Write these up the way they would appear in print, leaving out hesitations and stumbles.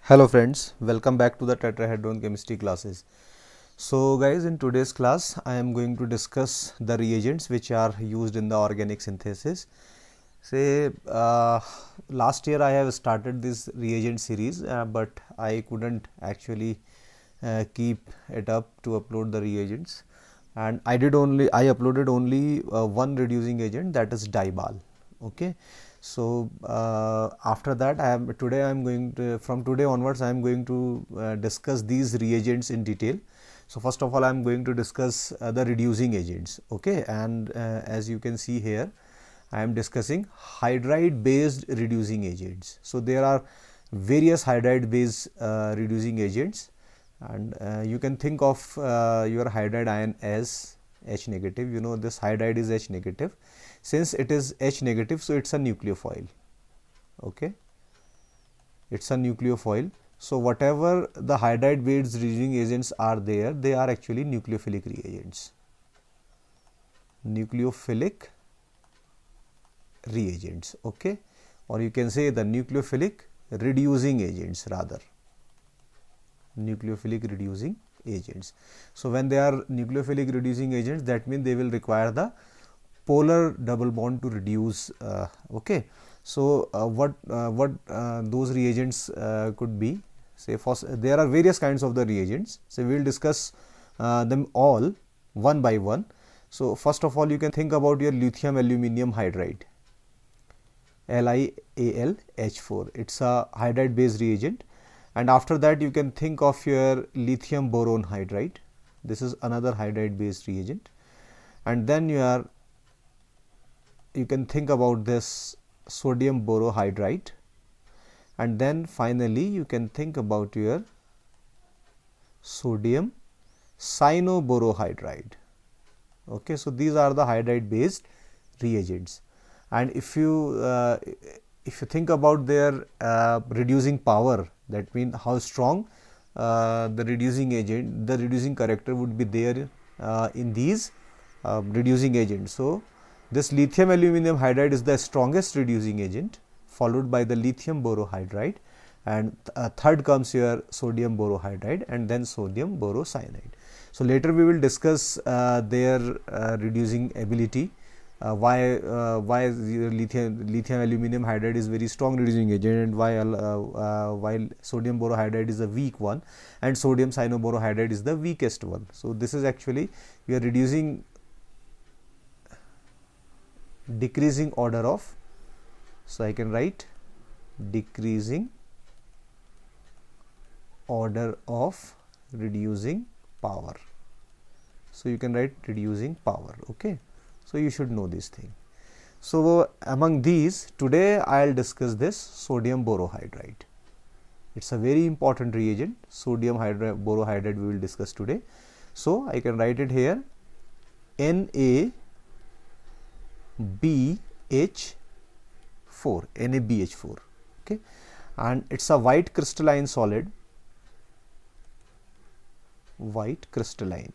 Hello friends, welcome back to the tetrahedron chemistry classes. So guys, in today's class I am going to discuss the reagents which are used in the organic synthesis. Say last year I have started this reagent series, but I couldn't actually keep it up to upload the reagents, and I uploaded only one reducing agent, that is Dibal. Okay, so after that from today onwards I am going to discuss these reagents in detail. So first of all I am going to discuss the reducing agents. Okay, and as you can see here I am discussing hydride based reducing agents. So there are various hydride based reducing agents, and you can think of your hydride ion as H negative. You know, this hydride is H negative. Since it is H negative, so it's a nucleophile. Okay, it's a nucleophile. So whatever the hydride based reducing agents are there, they are actually nucleophilic reagents. Nucleophilic reagents. Okay, or you can say the nucleophilic reducing agents rather. Nucleophilic reducing agents. So when they are nucleophilic reducing agents, that means they will require the polar double bond to reduce. Okay, so what those reagents could be? Say there are various kinds of the reagents, so we will discuss them all one by one. So first of all you can think about your lithium aluminium hydride, LiAlH4. It's a hydride based reagent. And after that you can think of your lithium boron hydride. This is another hydride based reagent. And then you can think about this sodium borohydride, and then finally you can think about your sodium cyanoborohydride. Okay, so these are the hydride based reagents. And if you think about their reducing power, that means how strong the reducing agent, the reducing character would be there in these reducing agents. So this lithium aluminium hydride is the strongest reducing agent, followed by the lithium borohydride, and third comes your sodium borohydride, and then sodium borocyanide. So later we will discuss their reducing ability. Why lithium aluminium hydride is very strong reducing agent, and while sodium borohydride is a weak one and sodium cyanoborohydride is the weakest one. So this is actually we are reducing decreasing order of, so I can write decreasing order of reducing power. So you can write reducing power. Okay, so you should know this thing. So among these, today I will discuss this sodium borohydride. It's a very important reagent. Sodium borohydride we will discuss today. So I can write it here, NaBH4, NaBH4. Okay, and it's a white crystalline solid, white crystalline.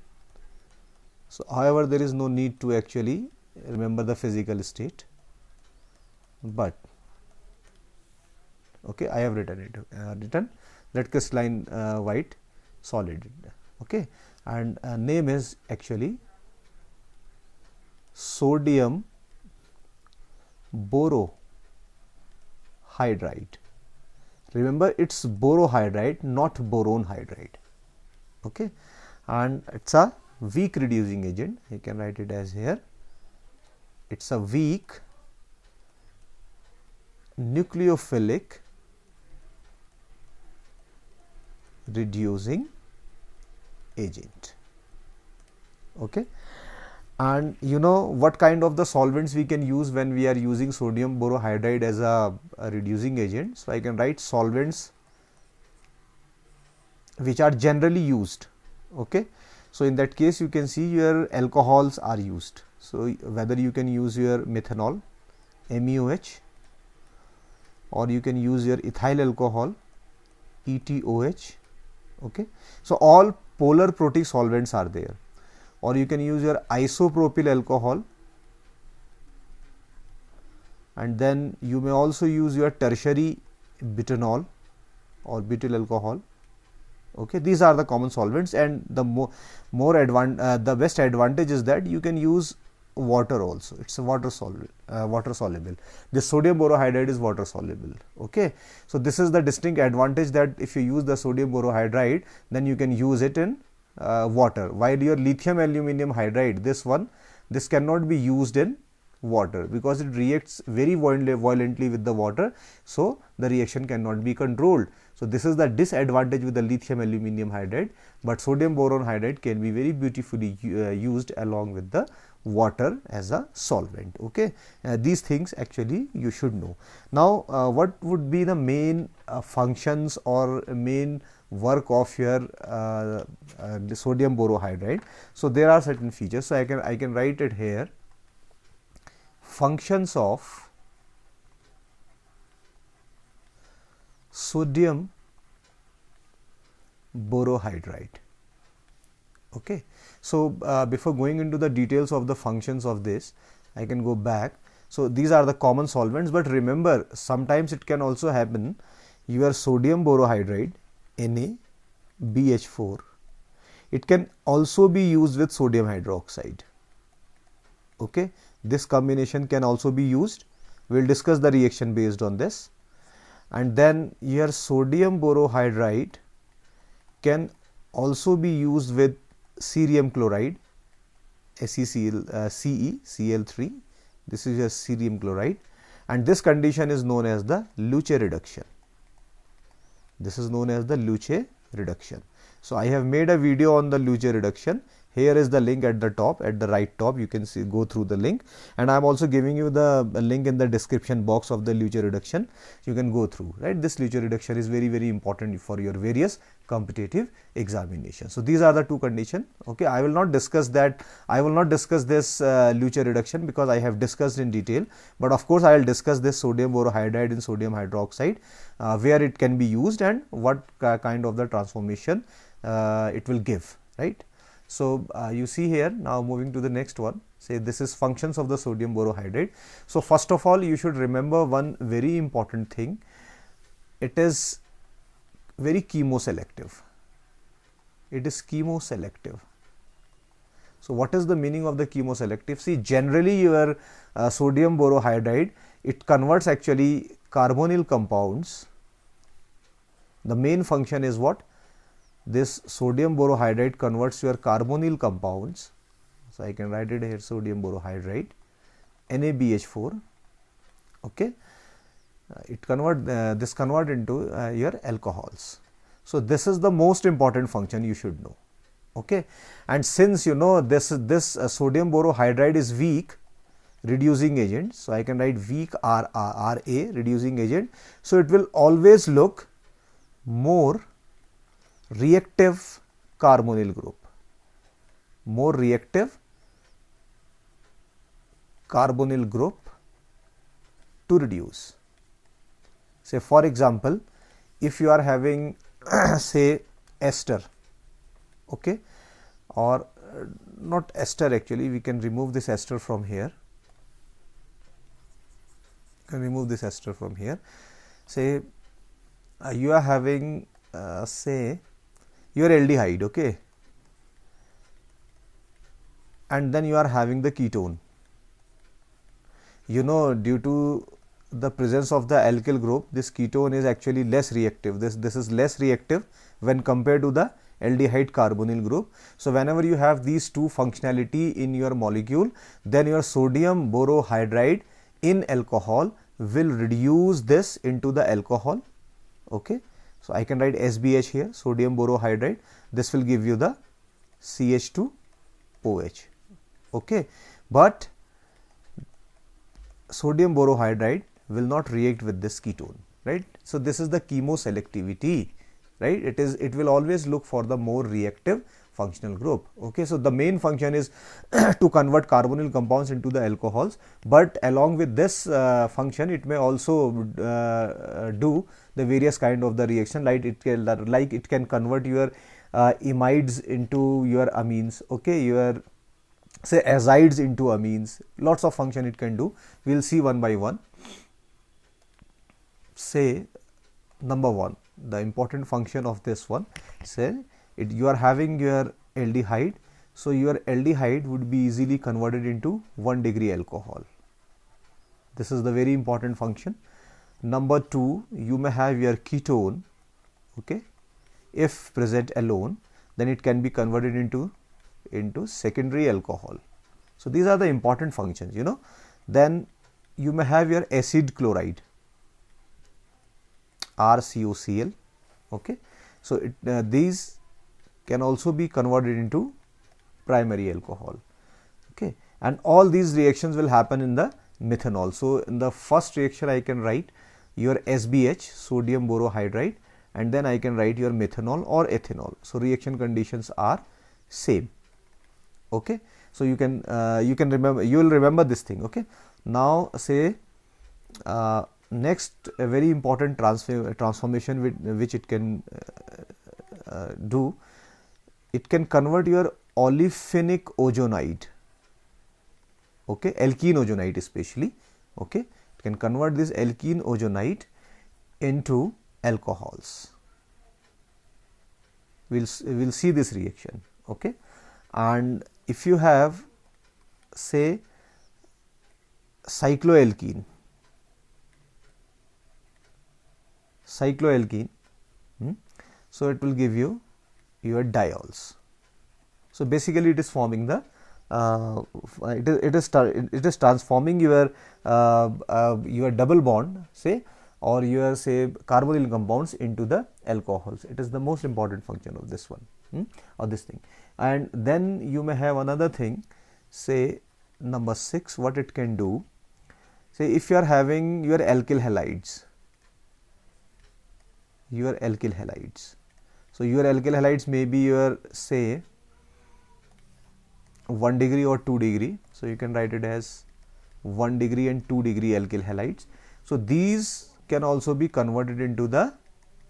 So however there is no need to actually remember the physical state, but okay, I have written it, written that crystalline white solid. Okay, and name is actually sodium borohydride. Remember, it's borohydride, not boron hydride. Okay, and it's a weak reducing agent. You can write it as here. It's a weak nucleophilic reducing agent. Okay, and you know what kind of the solvents we can use when we are using sodium borohydride as a reducing agent. So I can write solvents which are generally used. Okay, so in that case you can see your alcohols are used. So whether you can use your methanol, MEOH, or you can use your ethyl alcohol, ETOH. Okay, so all polar protic solvents are there. Or you can use your isopropyl alcohol, and then you may also use your tertiary butanol, or butyl alcohol. Okay, these are the common solvents, and the the best advantage is that you can use water also. It's a water soluble. This sodium borohydride is water soluble. Okay, so this is the distinct advantage, that if you use the sodium borohydride, then you can use it in water, while your lithium aluminum hydride, this cannot be used in water because it reacts very violently with the water, so the reaction cannot be controlled. So this is the disadvantage with the lithium aluminum hydride, but sodium boron hydride can be very beautifully used along with the water as a solvent. Okay, these things actually you should know. Now what would be the main functions or main work of your the sodium borohydride? So there are certain features, so I can write it here. Functions of sodium borohydride. Okay, so before going into the details of the functions of this, I can go back. So these are the common solvents, but remember, sometimes it can also happen your sodium borohydride NaBH4, it can also be used with sodium hydroxide. Okay, this combination can also be used. We will discuss the reaction based on this. And then your sodium borohydride can also be used with cerium chloride, CeCl3. This is your cerium chloride, and this condition is known as the Luche reduction. This is known as the Luche reduction. So I have made a video on the Luche reduction. Here is the link at the top, at the right top. You can see, go through the link, and I am also giving you the link in the description box of the Luche reduction. You can go through, right? This Luche reduction is very, very important for your various competitive examinations. So these are the two conditions. Okay, I will not discuss that. I will not discuss this Luche reduction because I have discussed in detail. But of course, I will discuss this sodium borohydride and sodium hydroxide, where it can be used and what kind of the transformation it will give, right? So you see here, now moving to the next one, say this is functions of the sodium borohydride. So first of all, you should remember one very important thing. It is very chemoselective. It is chemoselective. So what is the meaning of the chemoselective? See, generally your sodium borohydride, it converts actually carbonyl compounds. The main function is what? This sodium borohydride converts your carbonyl compounds. So I can write it here, sodium borohydride NaBH4. Okay, it convert into your alcohols. So this is the most important function you should know. Okay, and since you know this sodium borohydride is weak reducing agent, so I can write weak Ra reducing agent. So it will always look more reactive carbonyl group, more reactive carbonyl group to reduce. Say for example, if you are having say ester, okay, or not ester, actually we can remove this ester from here. You can remove this ester from here. Say you are having say your aldehyde, okay, and then you are having the ketone. You know, due to the presence of the alkyl group, this ketone is actually less reactive. This is less reactive when compared to the aldehyde carbonyl group. So whenever you have these two functionality in your molecule, then your sodium borohydride in alcohol will reduce this into the alcohol. Okay, so I can write SBH here, sodium borohydride. This will give you the CH2OH. Okay, but sodium borohydride will not react with this ketone, right? So this is the chemoselectivity, right? It will always look for the more reactive functional group. Okay, so the main function is to convert carbonyl compounds into the alcohols, but along with this function, it may also do the various kind of the reaction, like it can convert your imides into your amines, okay, your say azides into amines. Lots of function it can do. We will see one by one. Say number one, the important function of this one, say you are having your aldehyde, so your aldehyde would be easily converted into 1 degree alcohol. This is the very important function. Number two, you may have your ketone, okay, if present alone, then it can be converted into secondary alcohol. So these are the important functions, you know. Then you may have your acid chloride, RCOCl, okay. So these can also be converted into primary alcohol, okay, and all these reactions will happen in the methanol. So in the first reaction I can write your SBH, sodium borohydride, and then I can write your methanol or ethanol. So reaction conditions are same, okay. So you can remember, you will remember this thing, okay. Now say next, a very important transformation which it can do, it can convert your olefinic ozonide, okay, alkene ozonide especially, okay, it can convert this alkene ozonide into alcohols. We'll see this reaction, okay. And if you have say cycloalkene, so it will give you your diols. So basically it is forming the it is transforming your double bond, say, or your say carbonyl compounds into the alcohols. It is the most important function of this one, or this thing. And then you may have another thing, say number 6, what it can do, say if you are having your alkyl halides, so your alkyl halides may be your say 1 degree or 2 degree, so you can write it as 1 degree and 2 degree alkyl halides. So these can also be converted into the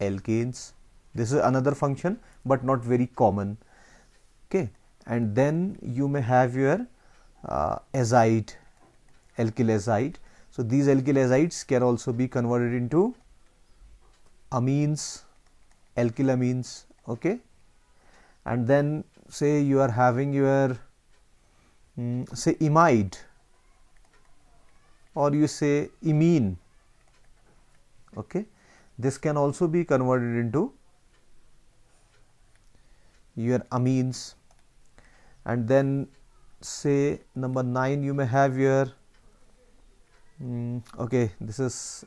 alkanes. This is another function but not very common, okay. And then you may have your azide, alkyl azide. So these alkyl azides can also be converted into amines, alkylamines, okay. And then say you are having your say imide, or you say imine, okay. This can also be converted into your amines. And then say number 9, you may have your okay, this is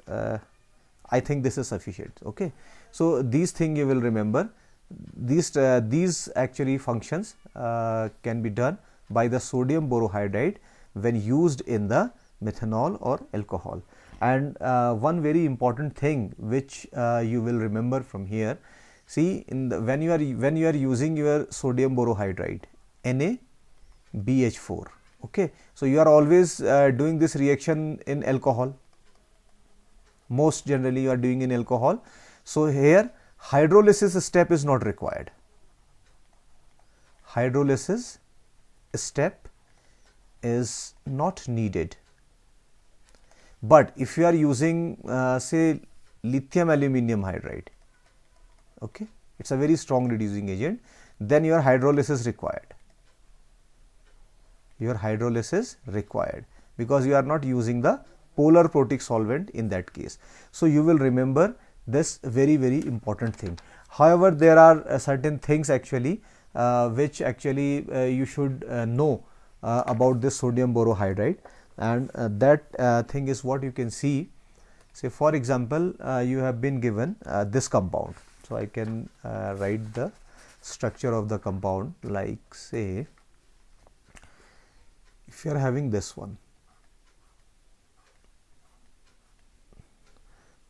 I think this is sufficient, okay. So these things you will remember. These actually functions can be done by the sodium borohydride when used in the methanol or alcohol. And one very important thing which you will remember from here, see, in the when you are using your sodium borohydride, NaBH4, okay. So you are always doing this reaction in alcohol. Most generally you are doing in alcohol. So here hydrolysis step is not required. Hydrolysis step is not needed. But if you are using say lithium aluminium hydride, okay, it's a very strong reducing agent, then your hydrolysis required. Your hydrolysis required because you are not using the polar protic solvent in that case. So you will remember this very important thing. However, there are certain things actually which actually you should know about this sodium borohydride, and that thing is what you can see. Say for example, you have been given this compound, so I can write the structure of the compound, like say if you are having this one,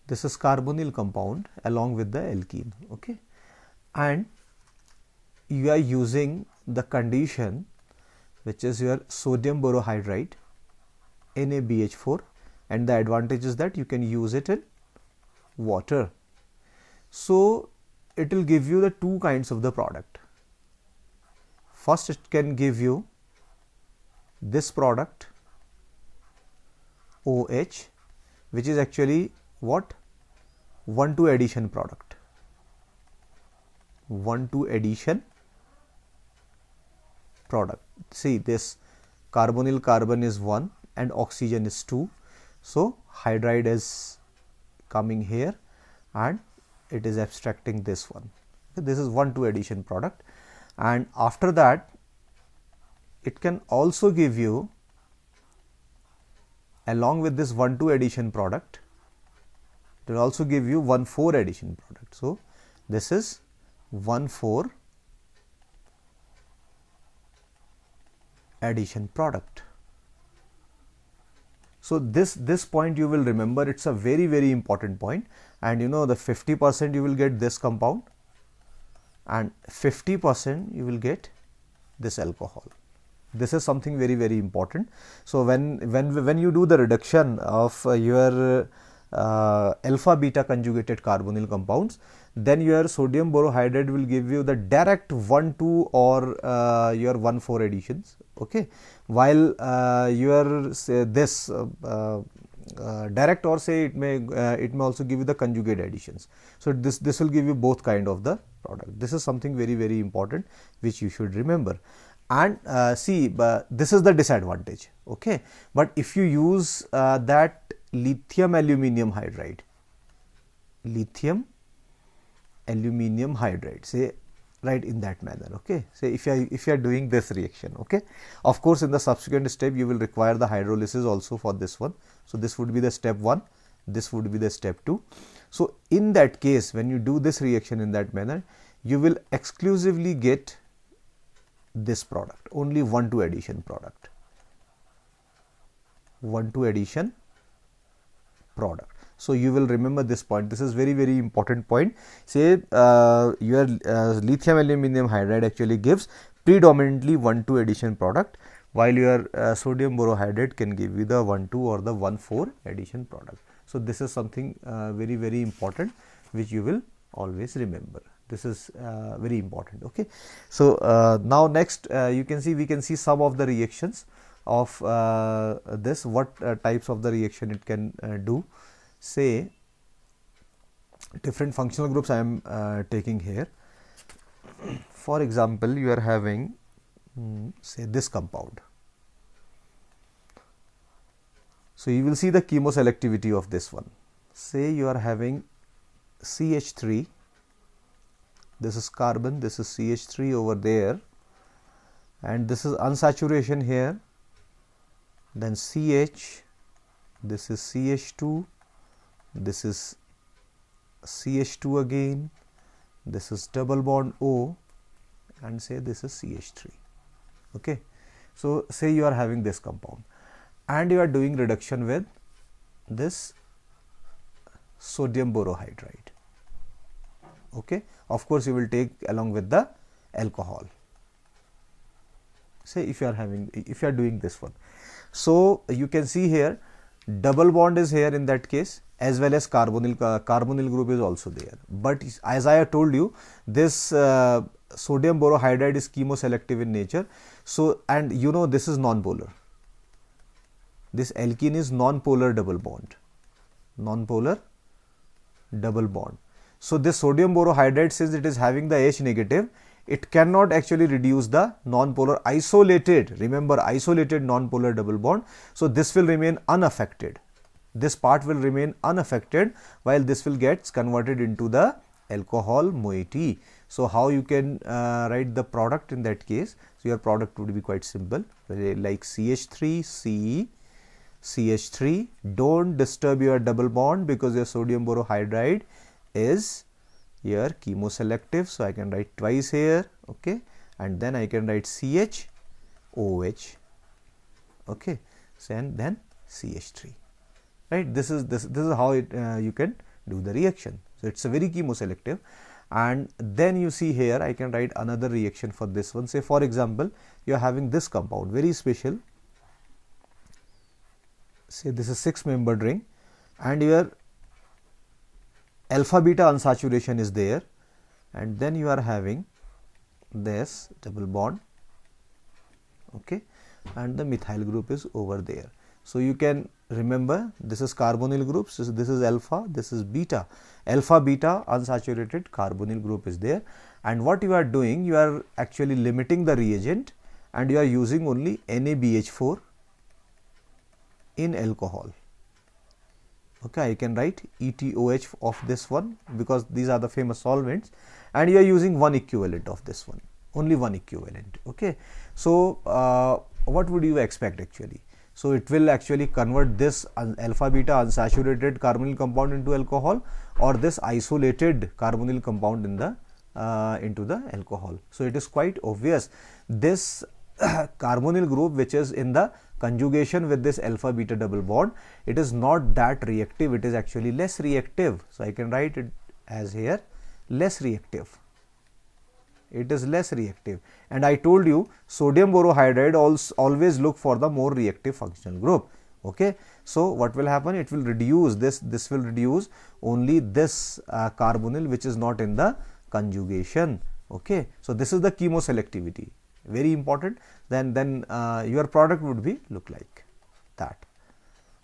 this is carbonyl compound along with the alkene, okay, and you are using the condition which is your sodium borohydride, NaBH4, and the advantage is that you can use it in water. So it will give you the two kinds of the product. First, it can give you this product OH, which is actually what? 1,2 addition product. 1,2 addition product. See, this carbonyl carbon is 1 and oxygen is 2. So hydride is coming here and it is abstracting this one. This is 1,2 addition product, and after that it can also give you, along with this 1,2 addition product, it will also give you 1,4 addition product. So this is 1,4 addition product. So this point you will remember, it's a very important point, and you know the 50% you will get this compound and 50% you will get this alcohol. This is something very important. So when you do the reduction of your alpha beta conjugated carbonyl compounds, then your sodium borohydride will give you the direct 1,2 or your 1,4 additions, okay, while your this direct, or say it may also give you the conjugate additions. So this will give you both kind of the product. This is something very important which you should remember. And see, this is the disadvantage, okay, but if you use that lithium aluminium hydride, say, right, in that manner, okay, say if you are doing this reaction, okay, of course in the subsequent step you will require the hydrolysis also for this one. So this would be the step 1, this would be the step 2. So in that case, when you do this reaction in that manner, you will exclusively get this product, only 1,2 addition product, 1,2 addition product. So you will remember this point. This is very important point. Say your lithium aluminium hydride actually gives predominantly 1,2 addition product, while your sodium borohydride can give you the 1,2 or the 1,4 addition product. So this is something very important which you will always remember. This is very important, okay. So now next we can see some of the reactions of this, what types of the reaction it can do. Say different functional groups I am taking here. For example, you are having say this compound. So you will see the chemoselectivity of this one. Say you are having CH3, this is carbon, this is CH3 over there, and this is unsaturation here, then CH, this is CH2, this is CH2 again, this is double bond O, and say this is CH3, okay. So say you are having this compound and you are doing reduction with this sodium borohydride, okay. Of course you will take along with the alcohol. Say if you are doing this one, so you can see here double bond is here in that case, as well as carbonyl group is also there. But as I have told you, this sodium borohydride is chemoselective in nature. So, and you know this is non-polar. This alkene is non-polar double bond. So this sodium borohydride, since it is having the H negative, it cannot actually reduce the non-polar isolated, remember isolated non-polar double bond. So this will remain unaffected. This part will remain unaffected, while this will get converted into the alcohol moiety. So how you can write the product in that case? So your product would be quite simple, like CH3, CH3. Don't disturb your double bond because your sodium borohydride is here chemoselective. So I can write twice here, okay, and then I can write CHOH, okay, so and then CH3, right. This is how it you can do the reaction. So it's a very chemoselective. And then you see here I can write another reaction for this one. Say for example, you are having this compound, very special. Say this is 6-membered ring, and your alpha beta unsaturation is there, and then you are having this double bond, okay, and the methyl group is over there. So you can remember this is carbonyl groups, this is alpha, this is beta. Alpha beta unsaturated carbonyl group is there, and what you are doing, you are actually limiting the reagent and you are using only NaBH4 in alcohol. Okay, I can write ETOH of this one because these are the famous solvents, and you are using one equivalent of this one, only one equivalent. Okay, so what would you expect actually? So it will actually convert this alpha beta unsaturated carbonyl compound into alcohol, or this isolated carbonyl compound in the into the alcohol. So it is quite obvious this carbonyl group which is in the conjugation with this alpha beta double bond, it is not that reactive, it is actually less reactive. So I can write it as here less reactive. It is less reactive, and I told you sodium borohydride always look for the more reactive functional group. Okay, so what will happen? It will reduce this will reduce only this carbonyl which is not in the conjugation. Okay, so this is the chemoselectivity, very important. Then your product would be look like that.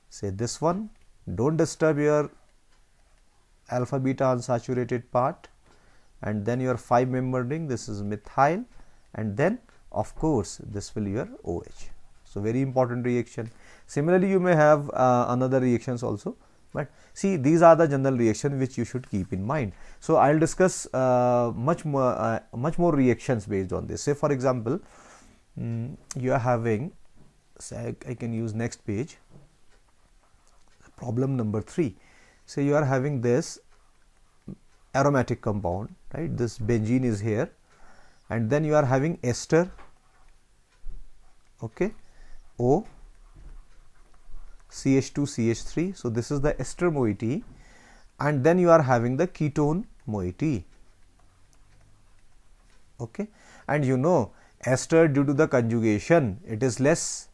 Say this one, don't disturb your alpha beta unsaturated part, and then your 5-membered ring, this is methyl, and then of course this will your OH. So very important reaction. Similarly, you may have another reactions also, but see, these are the general reaction which you should keep in mind. So I will discuss much more reactions based on this. Say for example, you are having, say I can use next page, problem number 3. Say you are having this aromatic compound, right? This benzene is here, and then you are having ester, okay, O, CH2, CH3. So this is the ester moiety, and then you are having the ketone moiety. Okay, and you know ester, due to the conjugation, it is less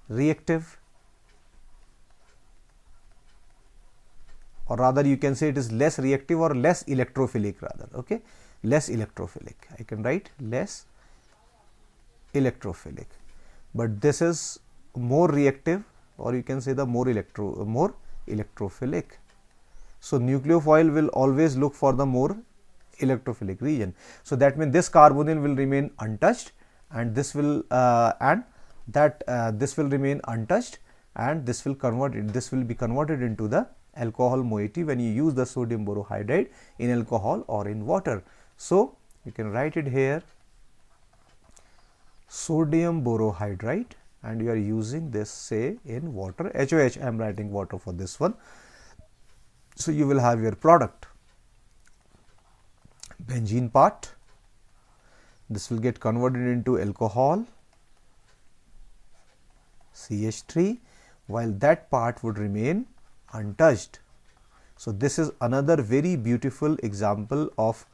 reactive, or rather you can say it is less reactive or less electrophilic rather. Okay, less electrophilic. I can write less electrophilic, but this is more reactive, or you can say the more electrophilic. So nucleophile will always look for the more electrophilic region. So that means this carbonyl will remain untouched, and this will this will remain untouched, and this will be converted into the alcohol moiety when you use the sodium borohydride in alcohol or in water. So you can write it here sodium borohydride, and you are using this say in water, HOH. I am writing water for this one. So you will have your product, benzene part, this will get converted into alcohol, CH3, while that part would remain untouched. So this is another very beautiful example of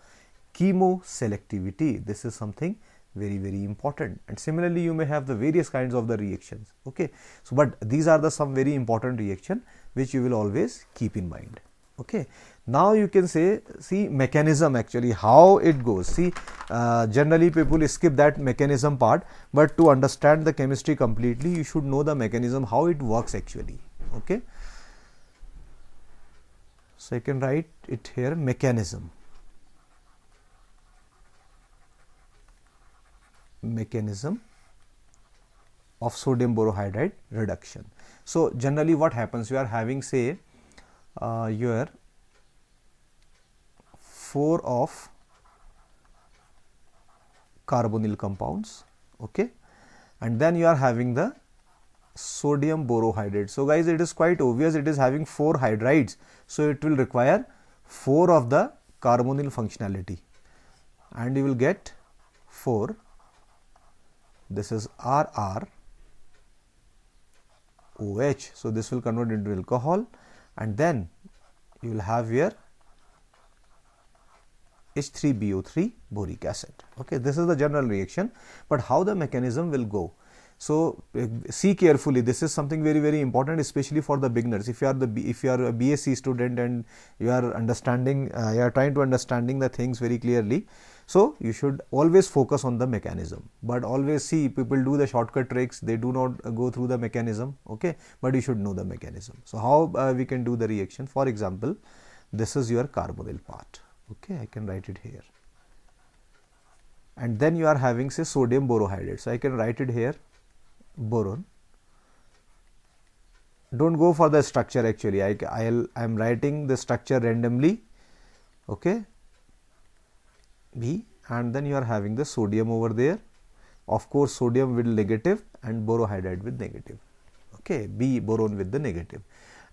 chemoselectivity. This is something very important, and similarly you may have the various kinds of the reactions. Okay, so but these are the some very important reaction which you will always keep in mind. Okay, now you can say, see mechanism actually how it goes. See, generally people skip that mechanism part, but to understand the chemistry completely you should know the mechanism how it works actually. Okay, so I can write it here mechanism of sodium borohydride reduction. So generally what happens, you are having say your 4 of carbonyl compounds, okay, and then you are having the sodium borohydride. So guys, it is quite obvious, it is having 4 hydrides, so it will require 4 of the carbonyl functionality, and you will get 4. This is RR OH. So this will convert into alcohol, and then you will have here H3BO3 boric acid. Okay, this is the general reaction, but how the mechanism will go. So see carefully, this is something very important, especially for the beginners. If you are a BSc student and you are understanding, you are trying to understanding the things very clearly. So you should always focus on the mechanism, but always see people do the shortcut tricks, they do not go through the mechanism, okay, but you should know the mechanism. So how we can do the reaction? For example, this is your carbonyl part, okay, I can write it here, and then you are having say sodium borohydride, so I can write it here boron. Don't go for the structure actually, I am writing the structure randomly, okay, B, and then you are having the sodium over there, of course sodium with negative and borohydride with negative, okay, B, boron with the negative.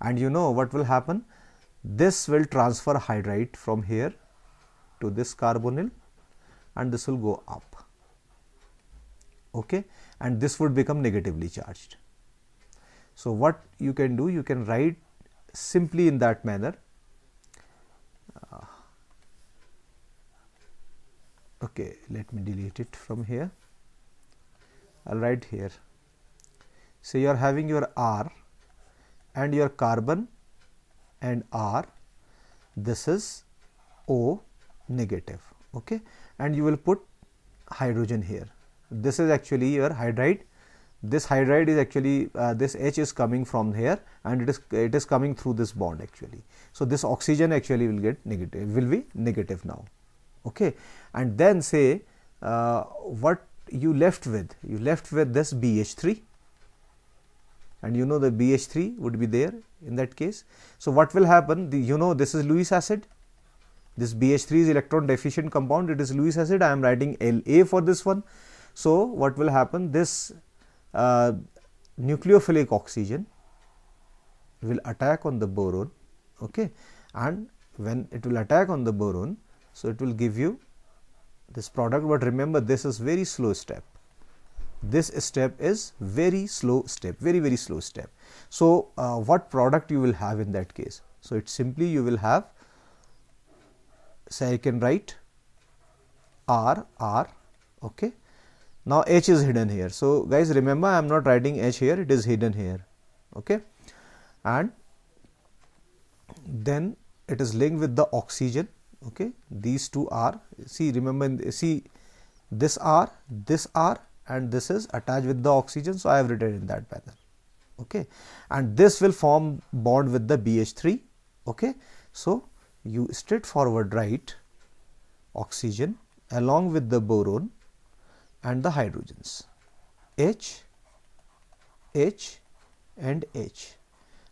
And you know what will happen, this will transfer hydride from here to this carbonyl and this will go up, okay, and this would become negatively charged. So what you can do, you can write simply in that manner, okay, let me delete it from here, I'll write here. So you are having your R and your carbon and R, this is O negative, okay, and you will put hydrogen here. This is actually your hydride. This hydride is actually this H is coming from here and it is coming through this bond actually. So this oxygen actually will get negative, will be negative now, okay. And then say what you left with, this BH3, and you know the BH3 would be there in that case. So what will happen, you know this is Lewis acid, this BH3 is electron deficient compound, it is Lewis acid, I am writing La for this one. So what will happen, this nucleophilic oxygen will attack on the boron, okay, and when it will attack on the boron, so it will give you this product. But remember, this is very slow step, this step is very slow step, very slow step. So what product you will have in that case? So it's simply you will have, say I can write R, okay. Now H is hidden here, so guys remember I am not writing H here, it is hidden here, okay, and then it is linked with the oxygen, okay. These two are, see, remember, see this R and this is attached with the oxygen, so I have written in that manner, okay, and this will form bond with the BH3, okay. So you straightforward write oxygen along with the boron and the hydrogens, H and H,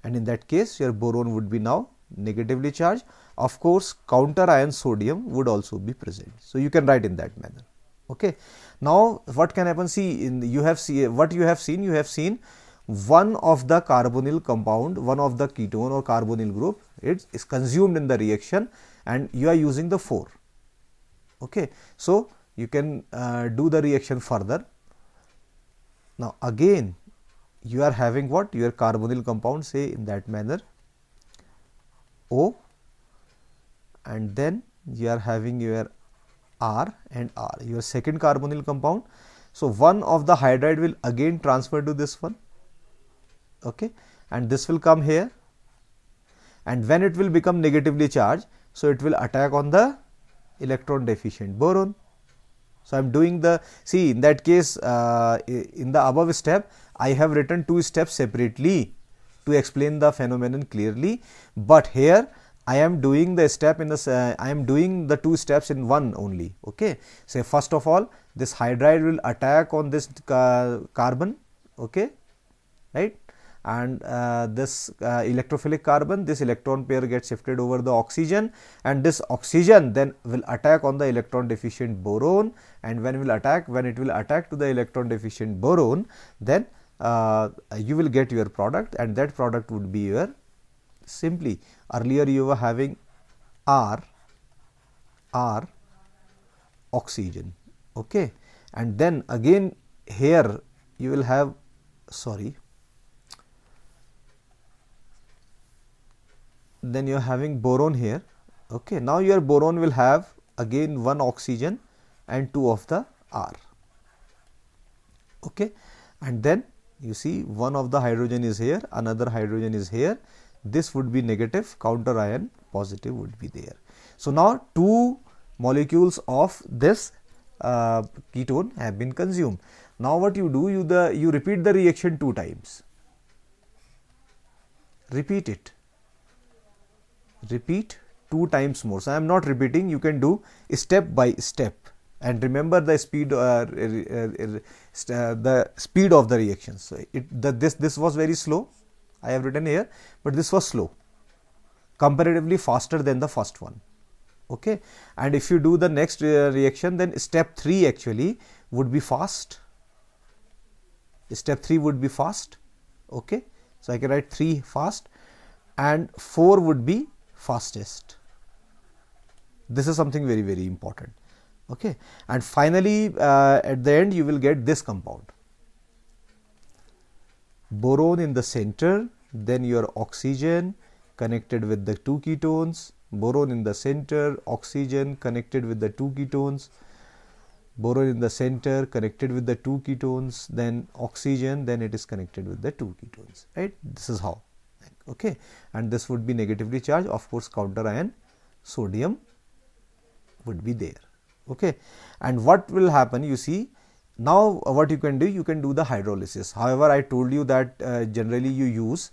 and in that case your boron would be now negatively charged. Of course counter ion sodium would also be present, so you can write in that manner, okay. Now what can happen, see, in you have seen what you have seen, one of the carbonyl compound, one of the ketone or carbonyl group, it is consumed in the reaction and you are using the 4, okay. So you can do the reaction further. Now again you are having what, your carbonyl compound, say in that manner O, and then you are having your R and R, your second carbonyl compound. So one of the hydride will again transfer to this one, okay, and this will come here, and when it will become negatively charged, so it will attack on the electron deficient boron. So I am doing the, see, in that case in the above step I have written 2 steps separately to explain the phenomenon clearly, but here I am doing the step in the I am doing the 2 steps in one only, okay. Say first of all this hydride will attack on this carbon, okay, right, and this electrophilic carbon, this electron pair gets shifted over the oxygen, and this oxygen then will attack on the electron deficient boron, and when it will attack to the electron deficient boron, then you will get your product, and that product would be your, simply earlier you were having R oxygen, okay, and then again here you will have, sorry, then you are having boron here, okay. Now your boron will have again 1 oxygen and 2 of the R, okay, and then you see one of the hydrogen is here, another hydrogen is here, this would be negative, counter ion positive would be there. So now 2 molecules of this ketone have been consumed. Now what you do, you repeat the reaction 2 times. Repeat it. Repeat 2 times more. So I am not repeating, you can do step by step, and remember the speed of the reactions. So this was very slow, I have written here, but this was slow, comparatively faster than the first one. Okay, and if you do the next reaction, then step 3 actually would be fast. Step 3 would be fast. Okay, so I can write 3 fast, and 4 would be fastest. This is something very, very important. Okay, and finally at the end you will get this compound, boron in the center, then your oxygen connected with the 2 ketones, boron in the center, oxygen connected with the 2 ketones, boron in the center connected with the 2 ketones, then oxygen, then it is connected with the 2 ketones, right? This is how. Okay, and this would be negatively charged. Of course, counter ion sodium would be there. Okay, and what will happen, you see, now what you can do the hydrolysis. However, I told you that generally you use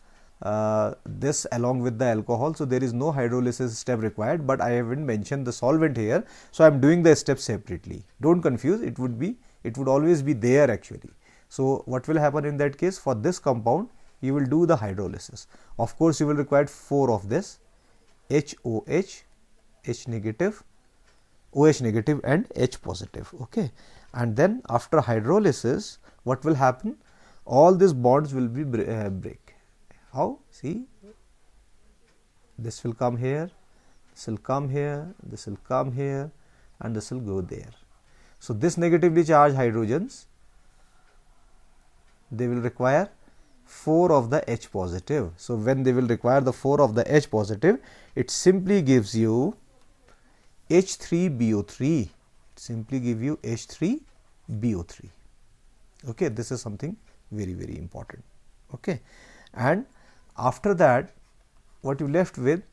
this along with the alcohol, so there is no hydrolysis step required, but I haven't mentioned the solvent here, so I am doing the steps separately. Don't confuse, it would always be there actually. So what will happen in that case, for this compound you will do the hydrolysis. Of course, you will require 4 of this HOH, H negative, OH negative and H positive. Okay, and then after hydrolysis, what will happen? All these bonds will be break. How? See, this will come here, this will come here, this will come here, and this will go there. So this negatively charged hydrogens, they will require 4 of the H positive. So when they will require the 4 of the H positive, it simply gives you H3BO3, simply give you H3BO3. Okay, this is something very, very important. Okay, and after that, what you left with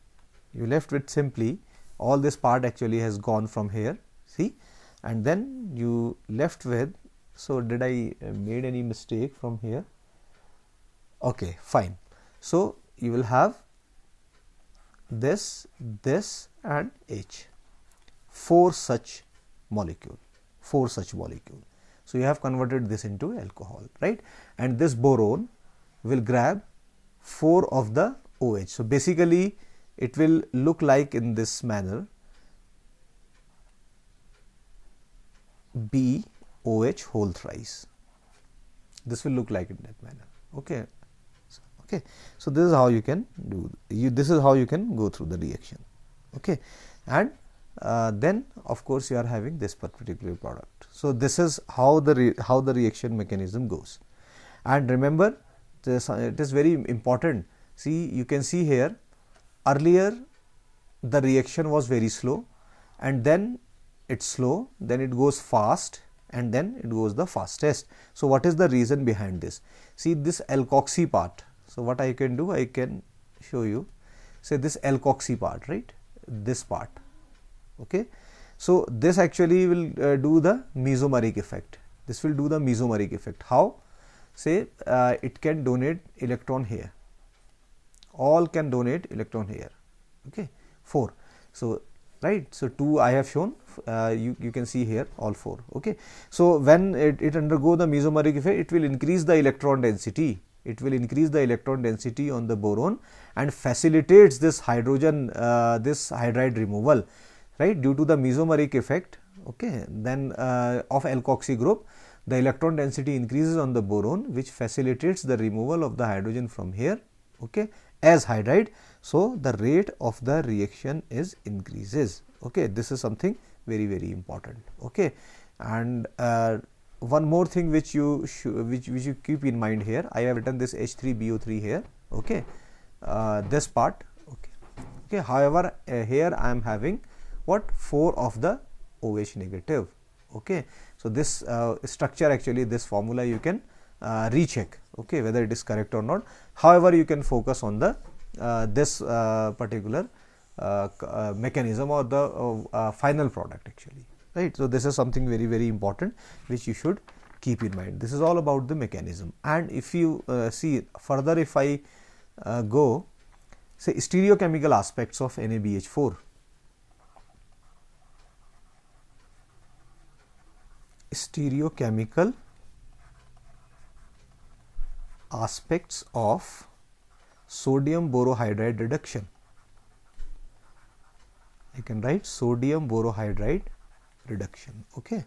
simply, all this part actually has gone from here, see, and then you left with, so did I made any mistake from here? Okay, fine. So you will have this and H, 4 such molecule. So you have converted this into alcohol, right? And this boron will grab 4 of the OH. So basically it will look like in this manner, BOH whole thrice. This will look like in that manner. Okay. Okay, so this is how you can do. This is how you can go through the reaction. Okay, and then of course you are having this particular product. So this is how the reaction mechanism goes. And remember, it is very important. See, you can see here, earlier the reaction was very slow, and then it's slow, then it goes fast, and then it goes the fastest. So what is the reason behind this? See this alkoxy part. So what I can do, I can show you, say this alkoxy part, right, this part. Okay, so this actually will do the mesomeric effect. This will do the mesomeric effect. How? Say it can donate electron here, all can donate electron here. Okay, 4. So right, so 2 I have shown, you can see here all 4. Okay, so when it undergo the mesomeric effect, it will increase the electron density. It will increase the electron density on the boron and facilitates this hydrogen, this hydride removal, right, due to the mesomeric effect. Okay, then of alkoxy group, the electron density increases on the boron, which facilitates the removal of the hydrogen from here, okay, as hydride. So the rate of the reaction is increases. Okay, this is something very, very important. Okay, and one more thing which you keep in mind here, I have written this H3BO3 here. Okay, this part. Okay, however here I am having what, 4 of the OH negative. Okay, so this structure, actually this formula you can recheck, okay, whether it is correct or not. However, you can focus on the this particular mechanism or the final product actually, right? So this is something very, very important which you should keep in mind. This is all about the mechanism. And if you see further, if I go say stereochemical aspects of NaBH4. Stereochemical aspects of sodium borohydride reduction. I can write sodium borohydride reduction. Okay.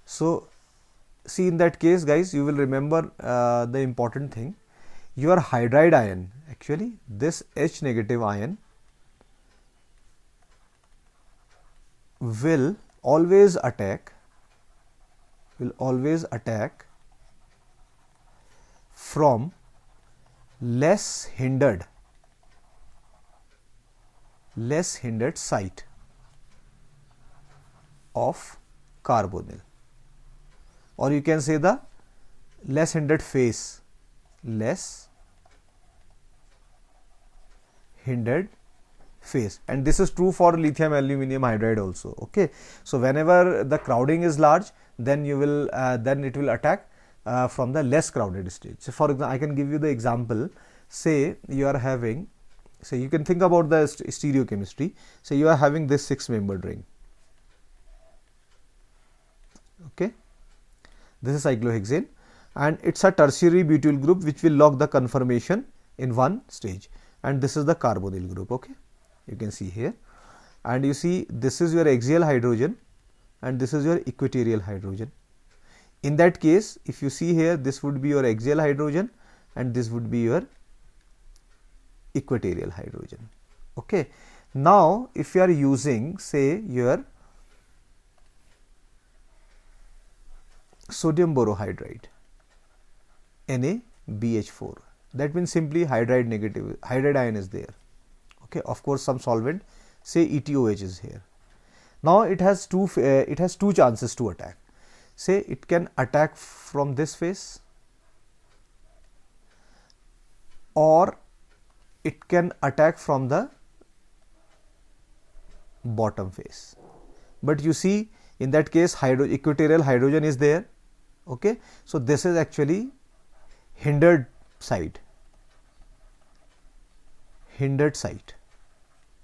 So see, in that case guys, you will remember the important thing. Your hydride ion, actually this H negative ion will always attack from less hindered site of carbonyl, or you can say the less hindered face, and this is true for lithium aluminum hydride also. Okay, so whenever the crowding is large, then you will then it will attack from the less crowded stage. So for example, I can give you the example. Say you are having, say you can think about the stereochemistry. Say you are having this 6-membered ring. Okay, this is cyclohexane, and it's a tertiary butyl group which will lock the conformation in one stage, and this is the carbonyl group. Okay, you can see here, and you see this is your axial hydrogen and this is your equatorial hydrogen. In that case, if you see here, this would be your axial hydrogen and this would be your equatorial hydrogen. Okay, now if you are using say your sodium borohydride NaBH4, that means simply hydride negative, hydride ion is there. Okay, of course some solvent, say ETOH is here. Now it has two chances to attack. Say it can attack from this face, or it can attack from the bottom face. But you see, in that case equatorial hydrogen is there. Okay, so this is actually hindered site,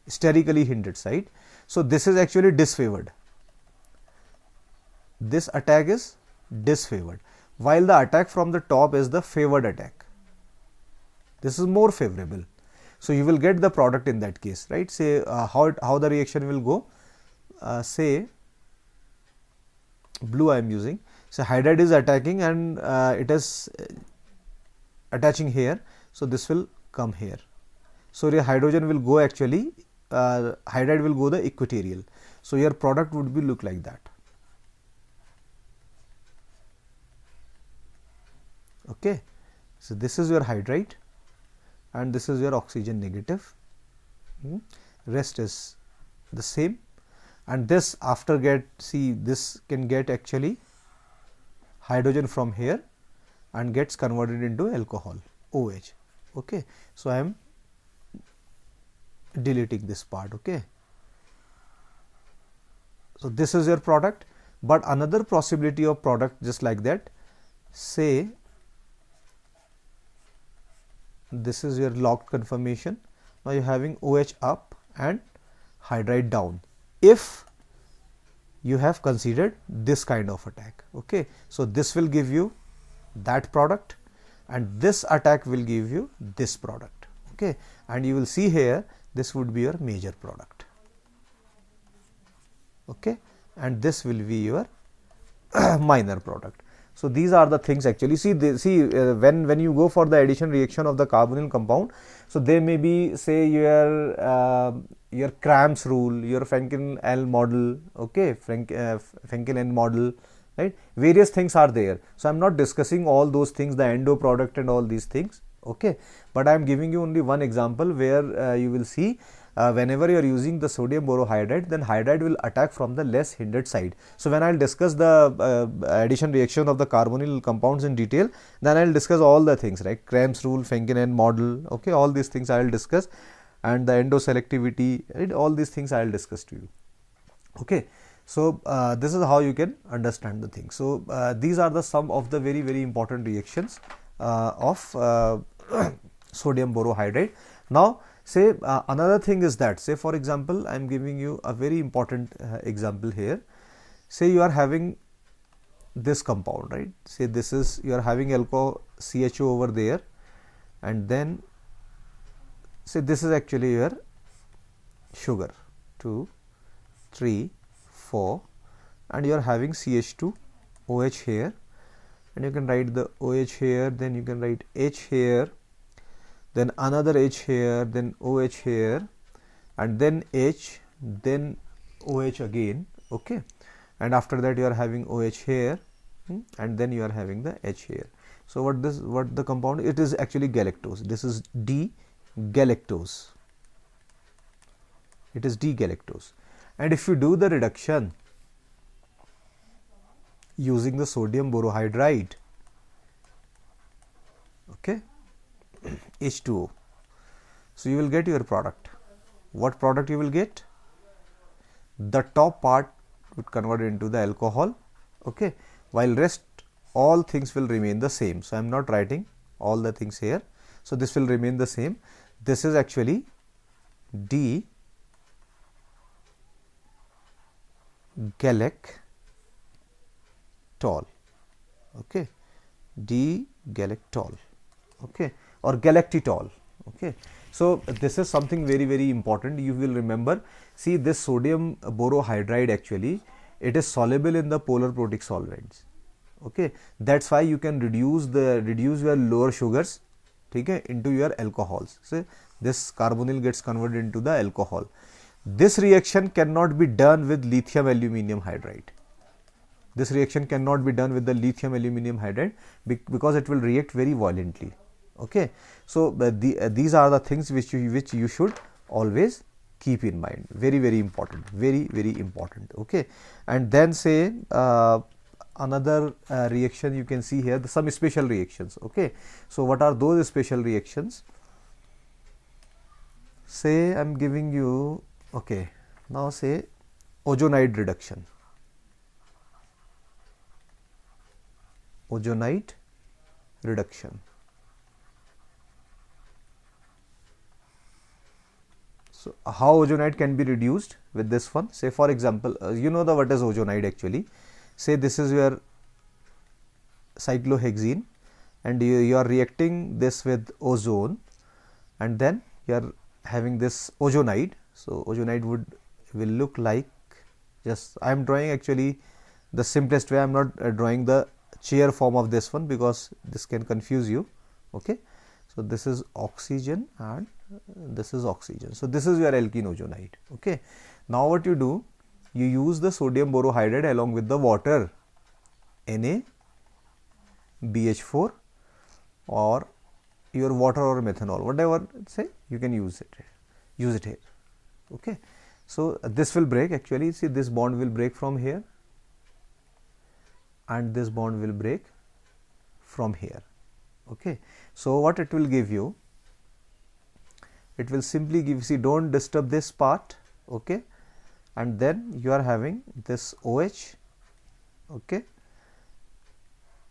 sterically hindered site. So this is actually disfavored. This attack is disfavored, while the attack from the top is the favored attack. This is more favorable. So you will get the product in that case, right? Say how the reaction will go. Say blue I am using. So hydride is attacking and it is attaching here. So this will come here. So your hydrogen will go actually, hydride will go the equatorial. So your product would be look like that. Okay, so this is your hydride and this is your oxygen negative. Rest is the same, and this after this can get actually hydrogen from here and gets converted into alcohol OH. Okay, so I am deleting this part. Okay, so this is your product. But another possibility of product just like that, say this is your locked conformation. Now you are having OH up and hydride down, if you have considered this kind of attack. Okay, so this will give you that product and this attack will give you this product. Okay, and you will see here this would be your major product. Okay, and this will be your minor product. So these are the things actually. When you go for the addition reaction of the carbonyl compound, so there may be say your Cram's rule, your Frenkel-N model, okay, Frenkel-N model, right? Various things are there. So I'm not discussing all those things, the endo product and all these things, okay, but I am giving you only one example where you will see whenever you are using the sodium borohydride, then hydride will attack from the less hindered side. So when I will discuss the addition reaction of the carbonyl compounds in detail, then I will discuss all the things, right? Cram's rule, Frenkel-N model, okay, all these things I will discuss and the endoselectivity, and all these things I will discuss to you. Okay, so this is how you can understand the thing. So these are the some of the very important reactions of sodium borohydride. Now say another thing is that, say for example, I am giving you a very important example here. Say you are having this compound, right? Say this is, you are having alcohol CHO over there, and then say this is actually your sugar 2, 3, 4, and you are having CH2 OH here, and you can write the OH here, then you can write H here, then another H here, then OH here, and then H, then OH again. Okay, and after that you are having OH here, and then you are having the H here. So what the compound, it is actually galactose. This is D-galactose. It is D-galactose. And if you do the reduction using the sodium borohydride, okay, H2O, so you will get your product. What product you will get? The top part would convert into the alcohol, okay, while rest all things will remain the same. So I am not writing all the things here, so this will remain the same. This is actually D-galactol, okay, D-galactol, okay, or galactitol, okay. So this is something very important. You will remember, see this sodium borohydride, actually it is soluble in the polar protic solvents, okay. That's why you can reduce your lower sugars, okay, into your alcohols. So this carbonyl gets converted into the alcohol. This reaction cannot be done with lithium aluminium hydride. This reaction cannot be done with the lithium aluminium hydride because it will react very violently, okay. So these are the things which you should always keep in mind. Very important, very important, okay. And then say another reaction you can see here, some special reactions, okay. So what are those special reactions? Say I am giving you, okay, now say ozonide reduction. Ozonide reduction. So how ozonide can be reduced with this one? Say for example, you know what is ozonide actually. Say this is your cyclohexene, and you are reacting this with ozone, and then you are having this ozonide. So ozonide will look like, just I am drawing actually the simplest way. I am not drawing the chair form of this one because this can confuse you, okay. So this is oxygen and this is oxygen. So this is your alkene ozonide, okay. Now what you do, you use the sodium borohydride along with the water, NaBH4, or your water or methanol, whatever, say you can use it here, okay. So this will break, actually see this bond will break from here, and this bond will break from here, okay. So what it will give you, it will simply give, see don't disturb this part, okay, and then you are having this OH, okay,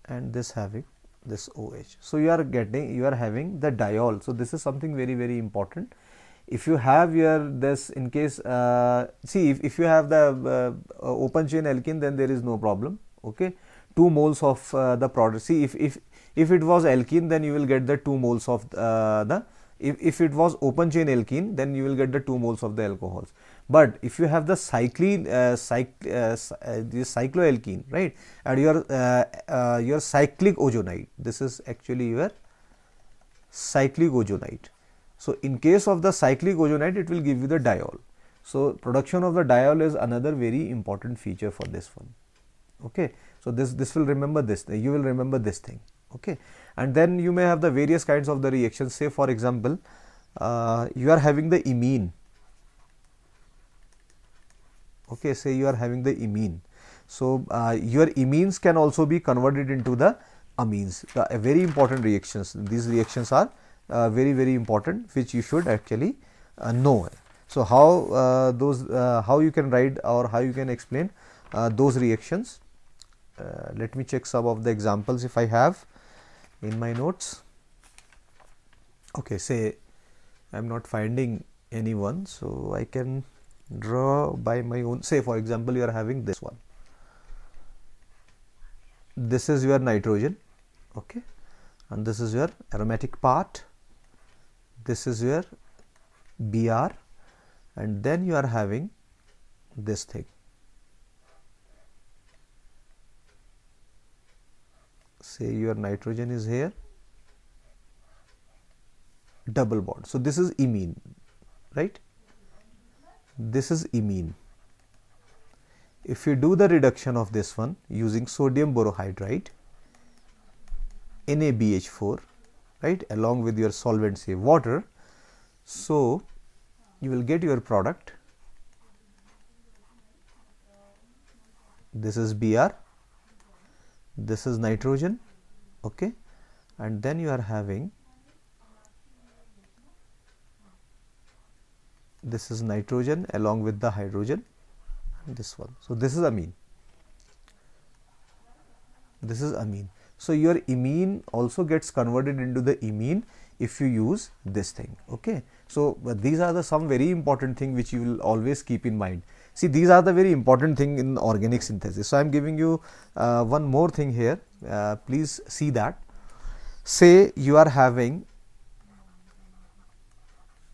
and this having this OH. So you are having the diol. So this is something very important. If you have your this, in case see if you have the open chain alkene, then there is no problem, okay. 2 moles of the product. See if it was alkene, then you will get the 2 moles of if it was open chain alkene, then you will get the 2 moles of the alcohols. But if you have the cycloalkene, right, and your cyclic ozonide, this is actually your cyclic ozonide. So in case of the cyclic ozonide, it will give you the diol. So production of the diol is another very important feature for this one, okay. So this will remember this, you will remember this thing, okay. And then you may have the various kinds of the reactions. Say for example, you are having the imine, okay. Say you are having the imine. So your imines can also be converted into the amines. Very important reactions. These reactions are very important, which you should actually No. So how you can write or how you can explain those reactions? Let me check some of the examples if I have in my notes. Okay, say I'm not finding anyone, so I can draw by my own. Say for example, you are having this one. This is your nitrogen, okay, and this is your aromatic part. This is your Br, and then you are having this thing. Say your nitrogen is here, double bond. So this is imine, right? This is imine. If you do the reduction of this one using sodium borohydride, NaBH4, right, along with your solvent, say water, so you will get your product. This is Br, this is nitrogen, okay, and then you are having this is nitrogen along with the hydrogen, and this one. So this is amine. This is amine. So your imine also gets converted into the imine if you use this thing, okay. So these are the some very important thing which you will always keep in mind. See, these are the very important thing in organic synthesis. So I am giving you one more thing here, please see that. Say you are having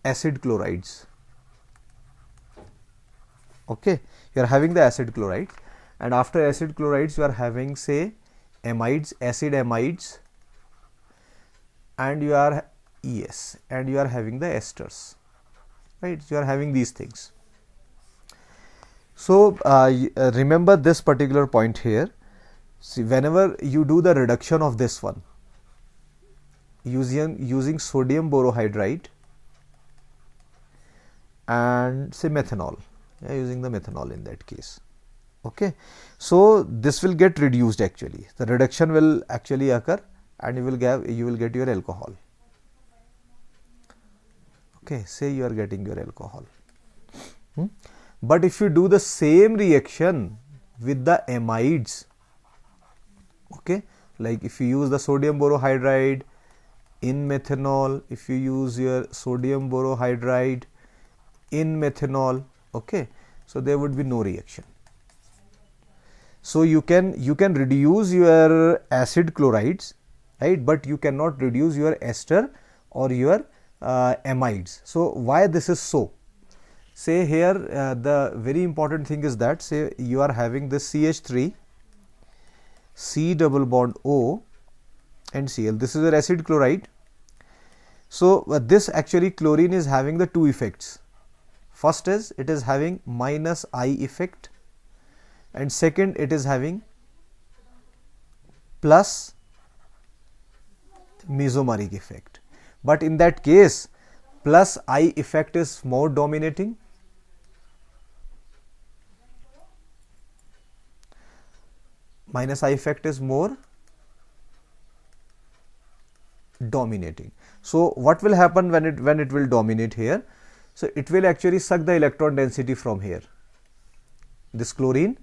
acid chlorides, okay, you are having the acid chloride, and after acid chlorides you are having, say, amides, acid amides, and you are and you are having the esters, right? You are having these things. So remember this particular point here. See, whenever you do the reduction of this one using sodium borohydride and say methanol, using the methanol in that case, okay, so this will get reduced. Actually the reduction will actually occur and you will get your alcohol, okay. Say you are getting your alcohol. But if you do the same reaction with the amides, okay, like if you use the sodium borohydride in methanol, if you use your sodium borohydride in methanol, okay, so there would be no reaction. So you can reduce your acid chlorides, right, but you cannot reduce your ester or your amides. So why this is so? Say here the very important thing is that, say you are having this CH3, C double bond O and Cl. This is your acid chloride. So this actually chlorine is having the two effects. First is it is having minus I effect, and second it is having plus mesomeric effect. But in that case, plus I effect is more dominating. Minus I effect is more dominating. So what will happen when it will dominate here? So it will actually suck the electron density from here. This chlorine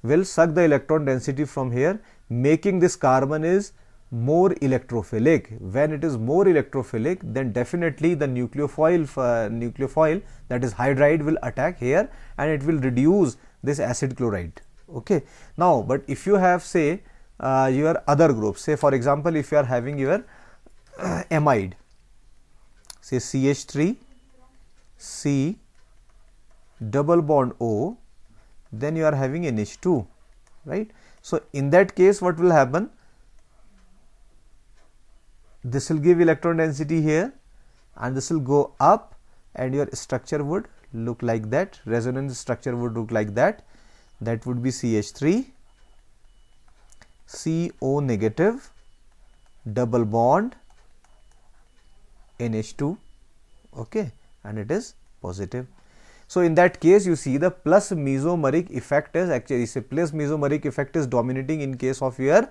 will suck the electron density from here, making this carbon is more electrophilic. When it is more electrophilic, then definitely the nucleophile, that is hydride, will attack here and it will reduce this acid chloride, okay. Now but if you have, say your other groups, say for example if you are having your amide, say CH3 C double bond O, then you are having NH2, right. So in that case what will happen? This will give electron density here and this will go up and your structure would look like that, resonance structure would look like that. That would be CH3 CO negative double bond NH2, okay, and it is positive. So in that case you see the plus mesomeric effect is actually, say plus mesomeric effect is dominating in case of your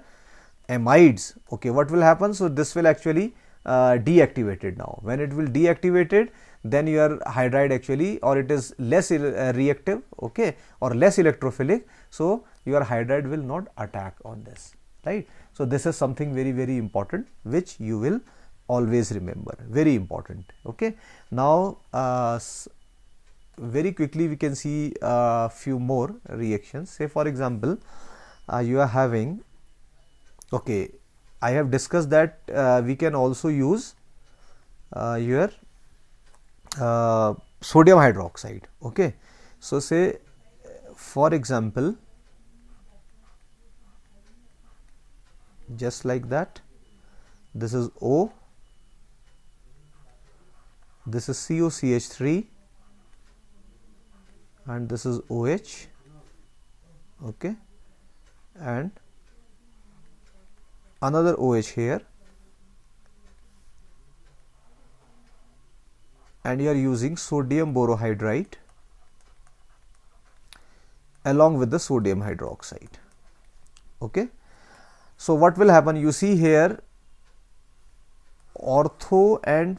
amides, okay. What will happen? So this will actually deactivated now. When it will deactivated, then your hydride actually, or it is less reactive, okay, or less electrophilic, so your hydride will not attack on this, right? So this is something very, very important which you will always remember, very important. Okay, now very quickly we can see a few more reactions. Say for example, you are having, okay, I have discussed that we can also use your sodium hydroxide. Okay, so say for example, just like that, this is O, this is COCH3, and this is OH, okay, and another OH here, and you are using sodium borohydride along with the sodium hydroxide. Okay, so what will happen? You see here ortho and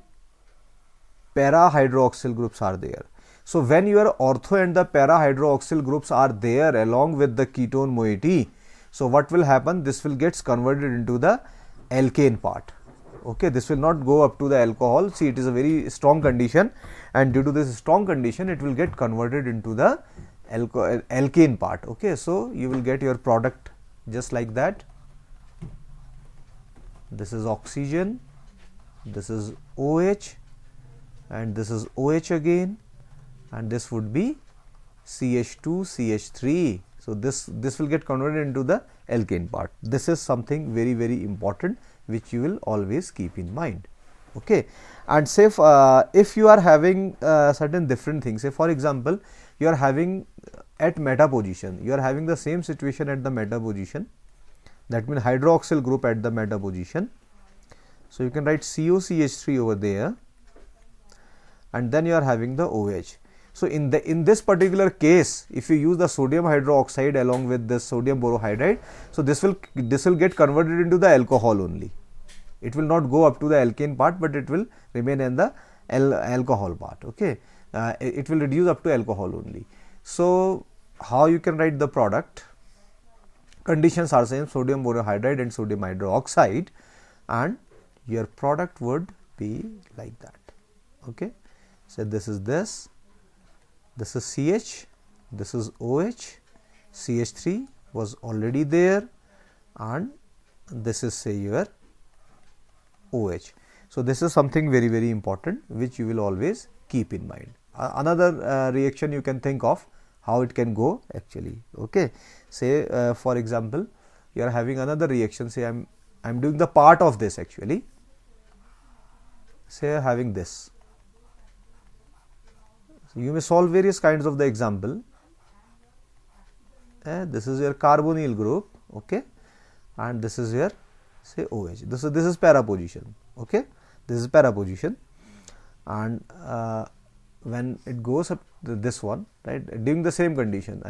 para hydroxyl groups are there. So when your ortho and the para hydroxyl groups are there along with the ketone moiety, so what will happen? This will gets converted into the alkane part. Okay, this will not go up to the alcohol. See, it is a very strong condition, and due to this strong condition, it will get converted into the alkane part. Okay, so you will get your product just like that. This is oxygen, this is OH, and this is OH again, and this would be CH2 CH3. So this will get converted into the alkane part. This is something very, very important which you will always keep in mind. Okay, and say if you are having certain different things, say for example, you are having at meta position, you are having the same situation at the meta position, that means hydroxyl group at the meta position. So you can write COCH3 over there, and then you are having the OH. So in this particular case, if you use the sodium hydroxide along with the sodium borohydride, so this will get converted into the alcohol only. It will not go up to the alkane part, but it will remain in the alcohol part. Okay, it will reduce up to alcohol only. So how you can write the product? Conditions are same, sodium borohydride and sodium hydroxide, and your product would be like that. Okay, so this is CH, this is OH, CH3 was already there, and this is say your OH. So this is something very, very important which you will always keep in mind. Another reaction you can think of how it can go actually. Okay, say for example, you are having another reaction. Say I'm doing the part of this actually. Say having this. So you may solve various kinds of the example. This is your carbonyl group, okay, and this is your say OH. This is para position. Okay, this is para position, and when it goes up to this one, right, during the same condition,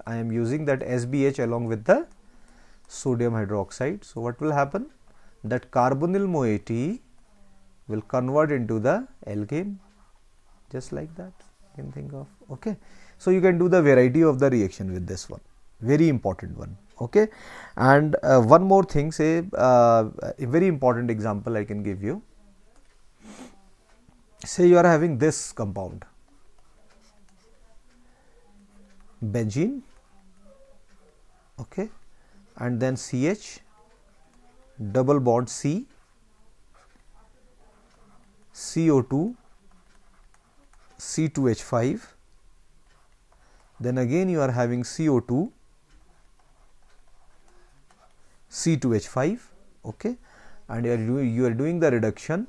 I am using that SBH along with the sodium hydroxide. So what will happen? That carbonyl moiety will convert into the alkane, just like that you can think of. Okay, so you can do the variety of the reaction with this one, very important one. Okay, and one more thing, say a very important example I can give you. Say you are having this compound, benzene, okay, and then CH, double bond C, CO2, C2H5, then again you are having CO2, C2H5, okay, and you are doing the reduction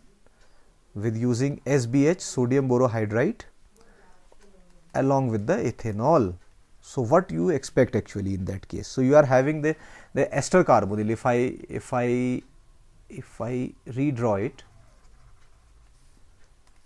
with using SBH, sodium borohydride, along with the ethanol. So what you expect actually in that case? So you are having the ester carbonyl. If I redraw it,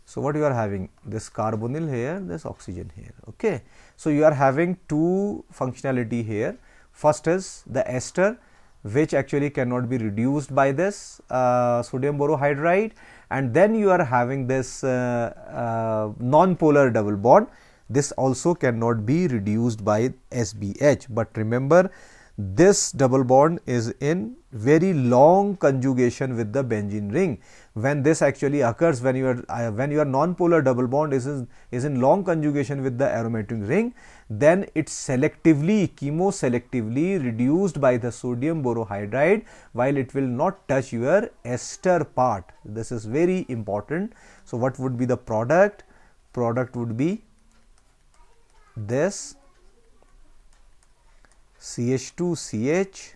so what you are having? This carbonyl here, this oxygen here. Okay, so you are having two functionality here. First is the ester, which actually cannot be reduced by this sodium borohydride, and then you are having this non-polar double bond. This also cannot be reduced by SBH. But remember, this double bond is in very long conjugation with the benzene ring. When this actually occurs, when your non-polar double bond is in long conjugation with the aromatic ring, then it's selectively, chemoselectively reduced by the sodium borohydride, while it will not touch your ester part. This is very important. So what would be the product? Product would be this CH2CH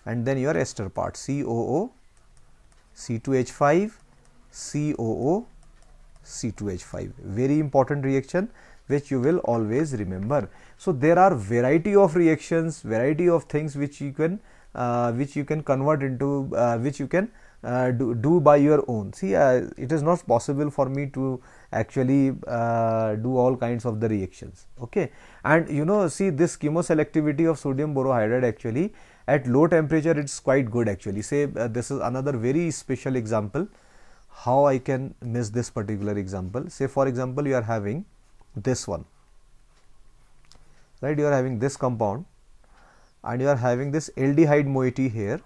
and then your ester part COO, C2H5, COO, C2H5. Very important reaction which you will always remember. So there are variety of reactions, variety of things which you can convert into, which you can do by your own. See, it is not possible for me to actually do all kinds of the reactions. Okay, and you know, see, this chemoselectivity of sodium borohydride actually at low temperature it's quite good actually. Say this is another very special example how I can miss this particular example. Say for example, you are having this one, right? You are having this compound and you are having this aldehyde moiety here.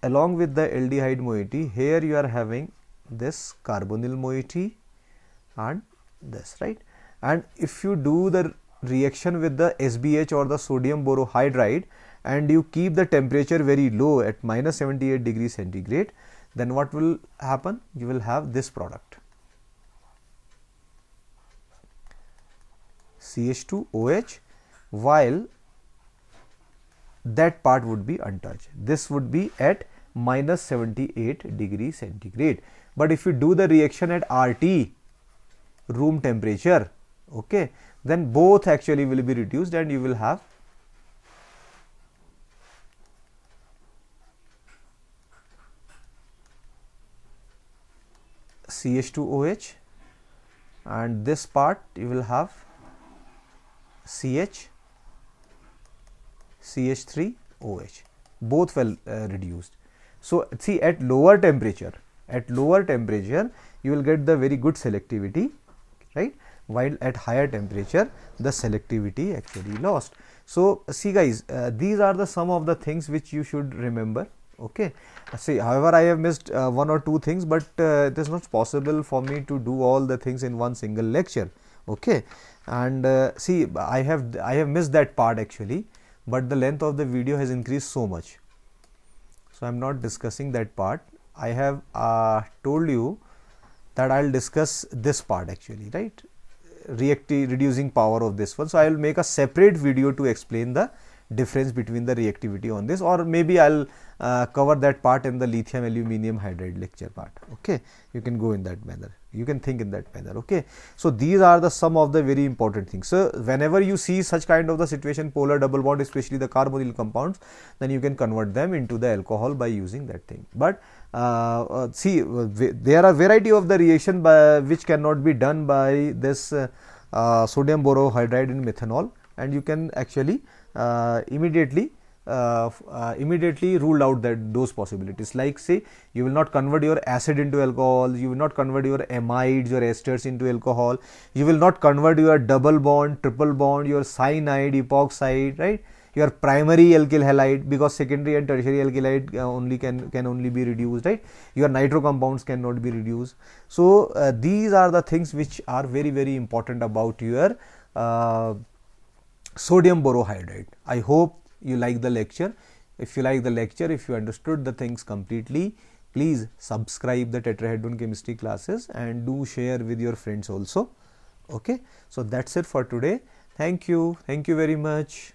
Along with the aldehyde moiety, here you are having this carbonyl moiety and this, right? And if you do the reaction with the SBH or the sodium borohydride and you keep the temperature very low at minus 78 degrees centigrade, then what will happen? You will have this product, CH2OH, while that part would be untouched. This would be at minus 78 degrees centigrade. But if you do the reaction at RT, room temperature, okay, then both actually will be reduced and you will have CH2OH and this part you will have CH3OH, both well reduced. So see, at lower temperature you will get the very good selectivity, right? While at higher temperature the selectivity actually lost. So see guys, these are the some of the things which you should remember. Okay, see, however, I have missed one or two things, but it is not possible for me to do all the things in one single lecture. Okay, and see, I have missed that part actually, but the length of the video has increased so much, so I am not discussing that part. I have told you that I will discuss this part actually, right? Reducing power of this one. So I will make a separate video to explain the difference between the reactivity on this, or maybe I'll cover that part in the lithium aluminium hydride lecture part. Okay, you can go in that manner, you can think in that manner. Okay, so these are the some of the very important things. So whenever you see such kind of the situation, polar double bond, especially the carbonyl compounds, then you can convert them into the alcohol by using that thing. But see, there are variety of the reaction which cannot be done by this sodium borohydride in methanol, and you can actually immediately ruled out those possibilities. Like say, you will not convert your acid into alcohol, you will not convert your amides, your esters into alcohol, you will not convert your double bond, triple bond, your cyanide, epoxide, right? Your primary alkyl halide, because secondary and tertiary alkyl halide only can only be reduced, right? Your nitro compounds cannot be reduced. So these are the things which are very, very important about your sodium borohydride. I hope you like the lecture. If you like the lecture, if you understood the things completely, please subscribe the tetrahedron chemistry classes and do share with your friends also. Okay, so that's it for today. Thank you very much.